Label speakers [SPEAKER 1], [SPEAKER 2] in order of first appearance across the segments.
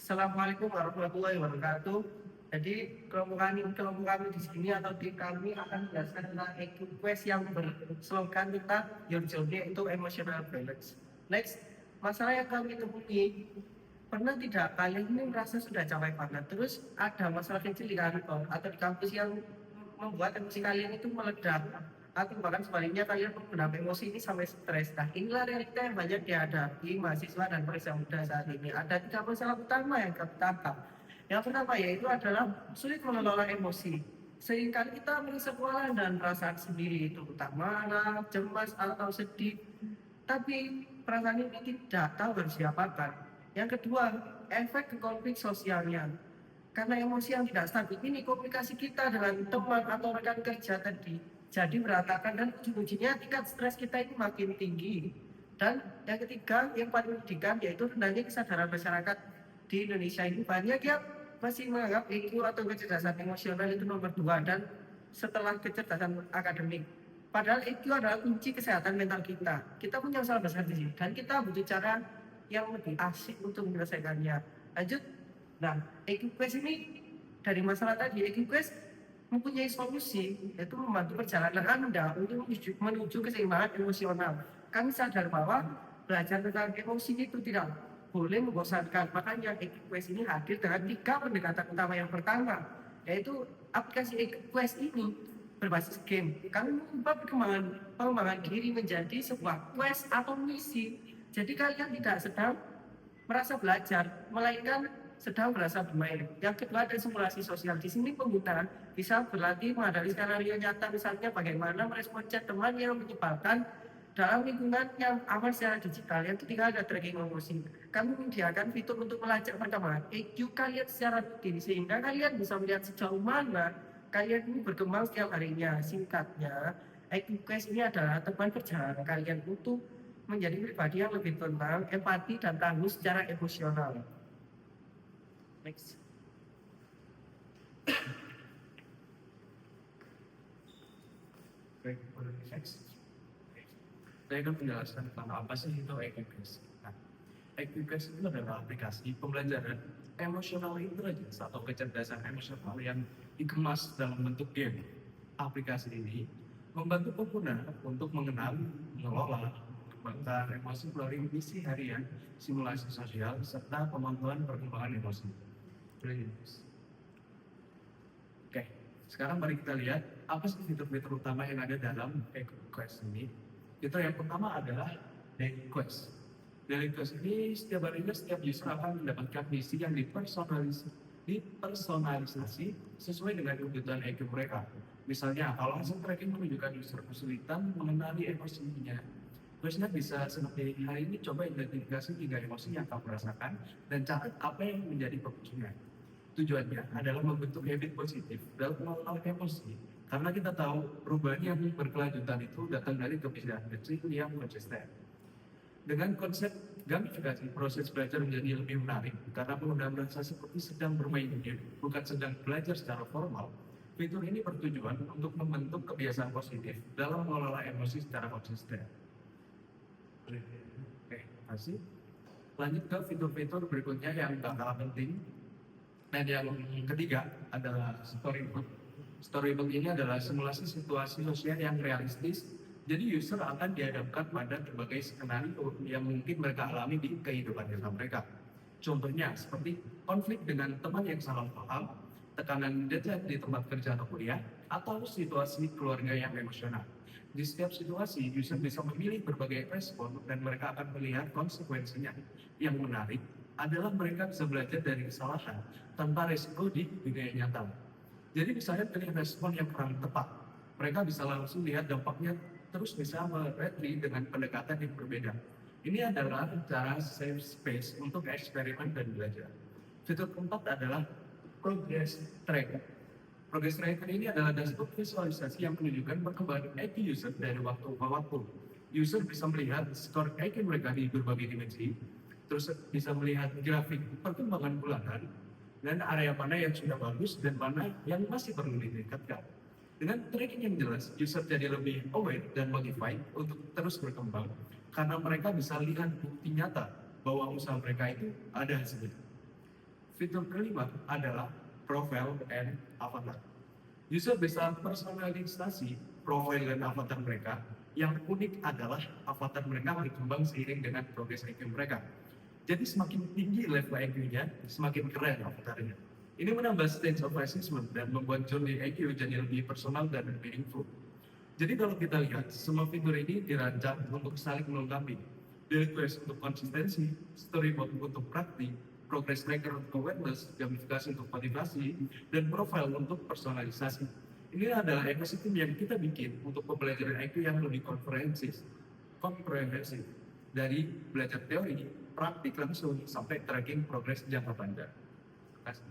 [SPEAKER 1] Assalamualaikum warahmatullahi wabarakatuh. Jadi kelompok kami di sini atau di kami akan menjelaskan tentang EQ Quest yang berslogan tentang Your Journey itu Emotional Balance. Next, masalah yang kami temui, pernah tidak kalian ini merasa sudah capek banget, terus ada masalah kecil di kantor atau di kampus yang membuat emosi kalian itu meledak, atau bahkan sebaliknya kalian menggunakan emosi ini sampai stres. Nah, inilah realita yang banyak dihadapi mahasiswa dan pekerja muda saat ini. Ada tiga masalah utama yang kami tangkap. Yang pertama yaitu adalah sulit mengelola emosi. Seringkali kita merasa kewalahan dan perasaan sendiri, itu entah marah, cemas, atau sedih. Tapi perasaan ini tidak tahu harus diapakan. Yang kedua, efek ke konflik sosialnya. Karena emosi yang tidak stabil ini, komunikasi kita dengan teman atau rekan kerja tadi jadi berantakan dan ujung-ujungnya tingkat stres kita ini makin tinggi. Dan yang ketiga, yang paling menyedihkan yaitu rendahnya kesadaran masyarakat di Indonesia ini. Banyak yang masih menganggap IQ atau kecerdasan emosional itu nomor dua dan setelah kecerdasan akademik. Padahal IQ adalah kunci kesehatan mental kita. Kita punya masalah besar di sini dan kita butuh cara yang lebih asik untuk menyelesaikannya. Lanjut. Nah, EQ Quest ini dari masalah tadi, EQ Quest mempunyai solusi, yaitu membantu perjalanan Anda untuk menuju keseimbangan emosional. Kami sadar bahwa belajar tentang emosi itu tidak boleh membosankan. Makanya EQ Quest ini hadir dengan tiga pendekatan utama. Yang pertama, yaitu aplikasi EQ Quest ini berbasis game. Kami mengubah pengembangan diri menjadi sebuah quest atau misi. Jadi kalian tidak sedang merasa belajar, melainkan sedang merasa bermain. Yang kedua ada simulasi sosial. Di sini pengguna bisa berlatih menghadapi skenario nyata, misalnya bagaimana merespon chat teman yang menyebalkan dalam lingkungan yang aman secara digital. Yang ketiga ada tracking emosi. Kami menyediakan fitur untuk melacak perkembangan EQ kalian secara rutin sehingga kalian bisa melihat sejauh mana kalian ini berkembang setiap harinya. Singkatnya, EQ Quest ini adalah teman perjalanan kalian untuk menjadi pribadi yang lebih tenang, empati, dan tangguh secara emosional. Next.
[SPEAKER 2] Baik, next. Saya akan menjelaskan tentang apa sih itu EQQuest. Nah, EQQuest itu adalah aplikasi pembelajaran emotional intelligence atau kecerdasan emosional yang dikemas dalam bentuk game. Aplikasi ini membantu pengguna untuk mengenal, mengelola, mengembangkan emosi melalui misi harian, simulasi sosial, serta pemantauan perkembangan emosi. Oke, sekarang mari kita lihat apa sih fitur-fitur utama yang ada dalam EQuest ini. Fitur yang pertama adalah Daily Quest. Daily Quest ini setiap harinya setiap user akan mendapatkan misi yang dipersonalisasi sesuai dengan kebutuhan EQ mereka. Misalnya, kalau hasil tracking menunjukkan user kesulitan mengenali emosinya, questnya bisa seperti hari ini coba identifikasi 3 emosi yang kamu rasakan dan catat apa yang menjadi pemicunya. Tujuannya adalah membentuk habit positif dalam mengelola emosi. Karena kita tahu perubahan yang berkelanjutan itu datang dari kebiasaan kecil yang konsisten. Dengan konsep gamifikasi, proses belajar menjadi lebih menarik karena pengguna merasa seperti sedang bermain game, bukan sedang belajar secara formal. Fitur ini bertujuan untuk membentuk kebiasaan positif dalam mengelola emosi secara konsisten. Oke, kasih. Lanjut ke fitur-fitur berikutnya yang tak kalah penting. Dan yang ketiga adalah storybook. Storybook ini adalah simulasi situasi sosial yang realistis. Jadi user akan dihadapkan pada berbagai skenario yang mungkin mereka alami di kehidupan nyata mereka. Contohnya seperti konflik dengan teman yang salah paham, tekanan deadline di tempat kerja atau kuliah, atau situasi keluarga yang emosional. Di setiap situasi, user bisa memilih berbagai respon dan mereka akan melihat konsekuensinya. Yang menarik adalah mereka bisa belajar dari kesalahan tanpa resiko di dunia nyata. Jadi misalnya pilih respon yang kurang tepat, mereka bisa langsung lihat dampaknya terus bisa meretri dengan pendekatan yang berbeda. Ini adalah cara safe space untuk eksperimen dan belajar. Fitur keempat adalah progress tracker. Progress tracker ini adalah dashboard visualisasi yang menunjukkan perkembangan EQ user dari waktu ke waktu. User bisa melihat skor EQ mereka di berbagai dimensi, terus bisa melihat grafik perkembangan bulanan, dan area mana yang sudah bagus dan mana yang masih perlu ditingkatkan. Dengan tracking yang jelas, user jadi lebih aware dan motivated untuk terus berkembang karena mereka bisa lihat bukti nyata bahwa usaha mereka itu ada hasilnya. Fitur kelima adalah profile and avatar. User bisa personalisasi profil dan avatar mereka. Yang unik adalah avatar mereka berkembang seiring dengan progres IQ mereka. Jadi semakin tinggi level IQ-nya, semakin keren avatarnya. Ini menambah stage of assessment dan membuat journey IQ jadi lebih personal dan meaningful. Jadi kalau kita lihat, semua fitur ini dirancang untuk saling melengkapi. Daily quest untuk konsistensi, storyboard untuk praktik, progress tracker untuk awareness, gamifikasi untuk motivasi, dan profile untuk personalisasi. Ini adalah ekosistem yang kita bikin untuk pembelajaran IQ yang lebih komprehensif dari belajar teori, praktik langsung, sampai tracking progres jangka panjang. Terima kasih.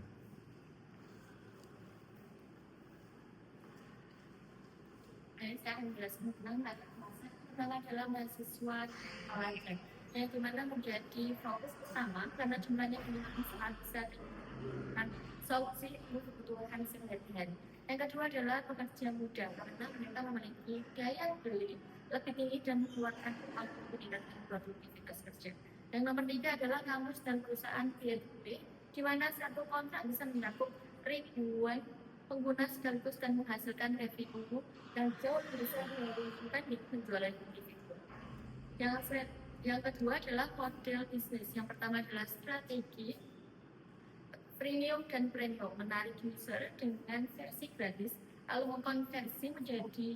[SPEAKER 3] Saya akan menjelaskan tentang latar belakang pertama adalah mahasiswa pelajar yang dimana menjadi fokus utama karena jumlahnya yang sangat besar dan solusi untuk kebutuhan sehari-hari. Yang kedua adalah pekerja muda karena mereka memiliki daya beli lebih tinggi dan mengeluarkan uang untuk meningkatkan produktivitas kerja. Yang nomor tiga adalah kampus dan perusahaan B2B di mana satu kontrak bisa mencakup ribuan pengguna sekaligus dan menghasilkan revenue yang jauh lebih besar dibandingkan di penjualan individu. Yang kedua adalah model bisnis. Yang pertama adalah strategi freemium dan premium, menarik user dengan versi gratis lalu mengkonversi menjadi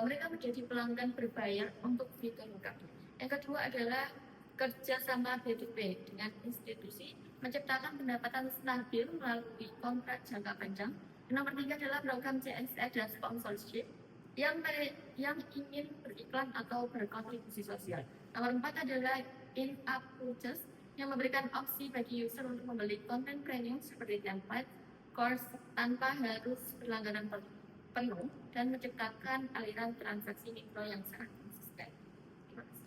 [SPEAKER 3] mereka menjadi pelanggan berbayar untuk fitur lengkap. Yang kedua adalah kerjasama B2B dengan institusi menciptakan pendapatan stabil melalui kontrak jangka panjang. Yang nomor tiga adalah program CSR dan sponsorship yang ingin beriklan atau berkontribusi sosial. Nomor empat adalah in-app purchase yang memberikan opsi bagi user untuk membeli konten premium seperti template, course tanpa harus berlangganan penuh dan menciptakan aliran transaksi mikro yang sangat konsisten. Terima kasih.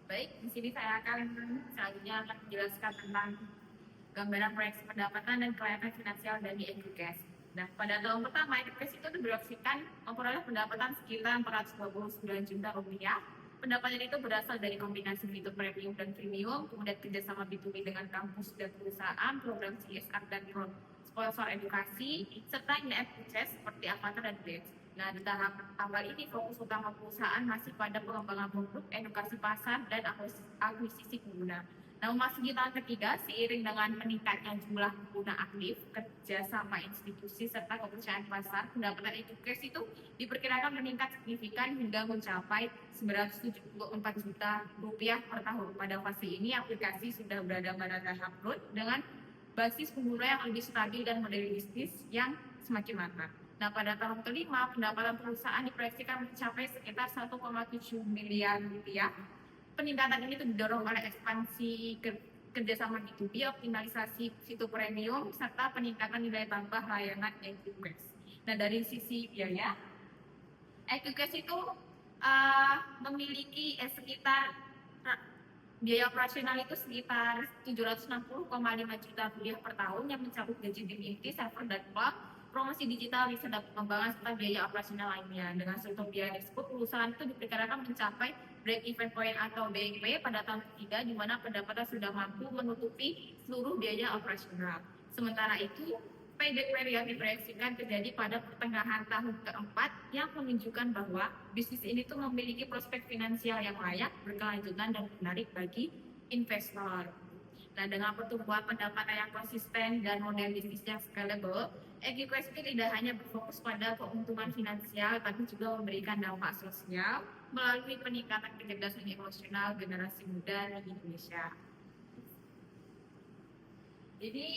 [SPEAKER 3] Baik, di sini saya akan selanjutnya menjelaskan tentang gambaran proyeksi pendapatan dan kelayakan finansial dari Educast. Nah, pada tahun pertama, Educast itu diproyeksikan memperoleh pendapatan sekitar 429 juta rupiah. Pendapatan itu berasal dari kombinasi fitur premium dan freemium, kemudian kerjasama B2B dengan kampus dan perusahaan, program CSR dan sponsor edukasi, serta in-app purchase seperti Avatar dan Blitz. Nah, di tahap awal ini fokus utama perusahaan masih pada pengembangan produk, edukasi pasar, dan akuisisi pengguna. Nah, memasuki tahun ketiga, seiring dengan meningkatnya jumlah pengguna aktif, kerja sama institusi, serta kepercayaan pasar, pendapatan Educast itu diperkirakan meningkat signifikan hingga mencapai 974 juta rupiah per tahun. Pada fase ini, aplikasi sudah berada pada tahap growth dengan basis pengguna yang lebih stabil dan model bisnis yang semakin matang. Nah, pada tahun kelima, pendapatan perusahaan diproyeksikan mencapai sekitar 1,7 miliar rupiah. Peningkatan ini didorong oleh ekspansi kerjasama B2B, optimalisasi fitur premium, serta peningkatan nilai tambah layanan Educast. Nah, dari sisi biaya, Educast itu memiliki sekitar biaya operasional itu sekitar 760,5 juta rupiah per tahun yang mencakup gaji tim inti, server dan cloud, promosi digital, riset dan pengembangan, serta biaya operasional lainnya. Dengan struktur biaya tersebut, perusahaan itu diperkirakan mencapai break-even point atau BEP pada tahun ketiga, di mana pendapatan sudah mampu menutupi seluruh biaya operasional. Sementara itu, payback period diproyeksikan terjadi pada pertengahan tahun keempat yang menunjukkan bahwa bisnis ini tuh memiliki prospek finansial yang layak, berkelanjutan, dan menarik bagi investor. Nah, dengan pertumbuhan pendapatan yang konsisten dan model bisnis yang scalable, Educast itu tidak hanya berfokus pada keuntungan finansial, tapi juga memberikan dampak sosial melalui peningkatan kecerdasan emosional generasi muda di Indonesia. Jadi,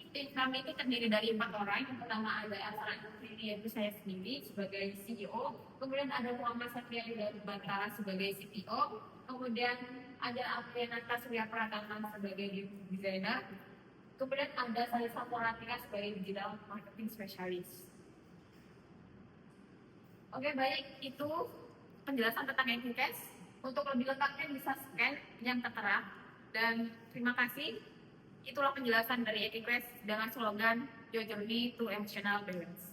[SPEAKER 3] tim kami itu terdiri dari 4 orang. Yang pertama ada Asra Nufrini, yaitu saya sendiri sebagai CEO. Kemudian ada Muhammad Satria dari Bantara sebagai CTO. Kemudian ada Aprianata Surya Pratama sebagai desainer. Kemudian ada saya Saporatika sebagai digital marketing specialist. Oke, baik, itu penjelasan tentang Educast. Untuk lebih lengkapnya bisa scan yang tertera. Dan terima kasih. Itulah penjelasan dari Educast dengan slogan Your Journey to Emotional Balance.